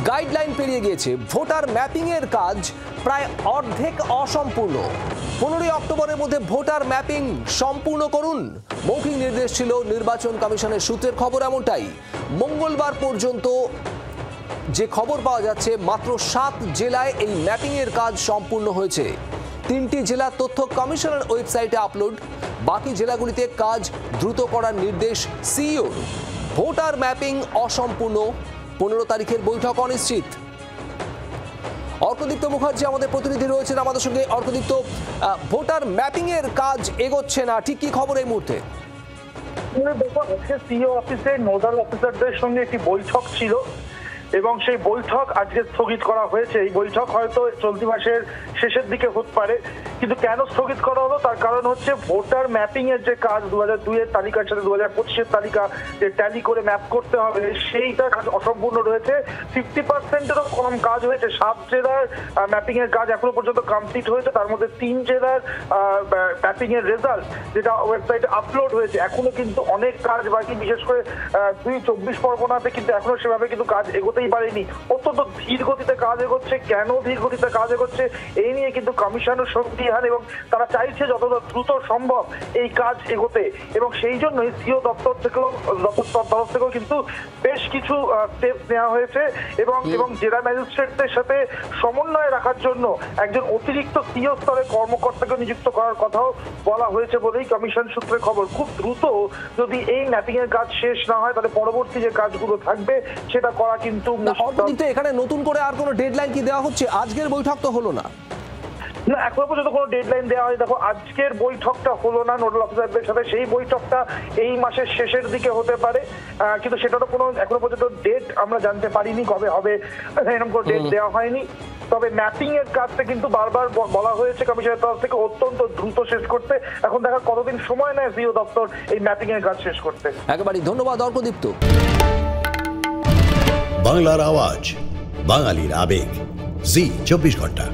Guideline পেরিয়ে গিয়েছে, voter mapping এর কাজ প্রায় অর্ধেক অসম্পূর্ণ। 15 অক্টোবরের মধ্যে ভোটার ম্যাপিং সম্পূর্ণ করুন, মৌখিক নির্দেশ ছিল নির্বাচন কমিশনের সূত্রের খবর এমনটাই। মঙ্গলবার পর্যন্ত যে খবর পাওয়া যাচ্ছে, মাত্র 7 জেলায় এই ম্যাপিং এর কাজ সম্পূর্ণ হয়েছে। 3টি জেলার তথ্য কমিশনের ওয়েবসাইটে আপলোড, বাকি জেলাগুলিতে কাজ দ্রুত করার নির্দেশ সিইওর। ভোটার ম্যাপিং অসম্পূর্ণ, 15 তারিখের বৈঠক অনিশ্চিত। অর্কদীপ্ত মুখার্জি আমাদের প্রতিনিধি রয়েছেন আমাদের সঙ্গে। অর্কদীপ্ত, ভোটার ম্যাপিং এর কাজ এগোচ্ছে না, ঠিক কি খবর এই মুহূর্তে? সিইও অফিসে নোডাল অফিসারদের সঙ্গে একটি বৈঠক ছিল এবং সেই বৈঠক আজকে স্থগিত করা হয়েছে। এই বৈঠক হয়তো চলতি মাসের শেষের দিকে হতে পারে, কিন্তু কেন স্থগিত করা হলো তার কারণ হচ্ছে ভোটার ম্যাপিং এর যে কাজ 2002 এর তালিকার সাথে 2025 এর তালিকা যে ট্যালি করে ম্যাপ করতে হবে, সেইটা কাজ অসম্পূর্ণ রয়েছে। 50%-এরও কম কাজ হয়েছে। 7 জেলার ম্যাপিং এর কাজ এখনো পর্যন্ত কমপ্লিট হয়েছে, তার মধ্যে 3 জেলার ম্যাপিং এর রেজাল্ট যেটা ওয়েবসাইটে আপলোড হয়েছে। এখনো কিন্তু অনেক কাজ বাকি, বিশেষ করে 24 পরগনাতে কিন্তু এখনো সেভাবে কিন্তু কাজ এগোতেই পারেনি। অত্যন্ত ধীর গতিতে কাজ এগোচ্ছে। কেন ধীর গতিতে কাজ এগোচ্ছে এই নিয়ে কিন্তু কমিশনের সন্দিহান এবং তারা চাইছে যতটা দ্রুত সম্ভব এই কাজ এগোতে, এবং সেই জন্যই সিও দপ্তর তরফ থেকেও কিন্তু বেশ কিছু স্টেপ নেওয়া হয়েছে এবং জেলা ম্যাজিস্ট্রেটদের সাথে সমন্বয় রাখার জন্য একজন অতিরিক্ত সিও স্তরের কর্মকর্তাকে নিযুক্ত করার কথাও বলা হয়েছে বলেই কমিশন সূত্রের খবর। খুব দ্রুত যদি এই ম্যাপিং এর কাজ শেষ না হয় তাহলে পরবর্তী যে কাজগুলো থাকবে সেটা করা কিন্তু। এখানে নতুন করে আর কোনো ডেডলাইন কি দেওয়া হচ্ছে? আজকের বৈঠক তো হলো না। না, এখনো পর্যন্ত কোনো ডেডলাইন দেওয়া হয়। দেখো, আজকের বৈঠকটা হলো না নোডাল অফিসারদের সাথে, সেই বৈঠকটা এই মাসের শেষের দিকে হতে পারে, কিন্তু সেটারও কোনো এখনো পর্যন্ত ডেট আমরা জানতে পারিনি কবে হবে, এরকম কোনো ডেট দেওয়া হয়নি। তবে ম্যাপিং এর কাজটা কিন্তু বারবার বলা হয়েছে কমিশনের তরফ থেকে অত্যন্ত দ্রুত শেষ করতে। এখন দেখা কতদিন সময় নেয় সিও দপ্তর এই ম্যাপিং এর কাজ শেষ করতে। একেবারেই ধন্যবাদ অর্কদীপ্ত। বাংলার আওয়াজ, বাঙালির আবেগ, জি 24 ঘন্টা।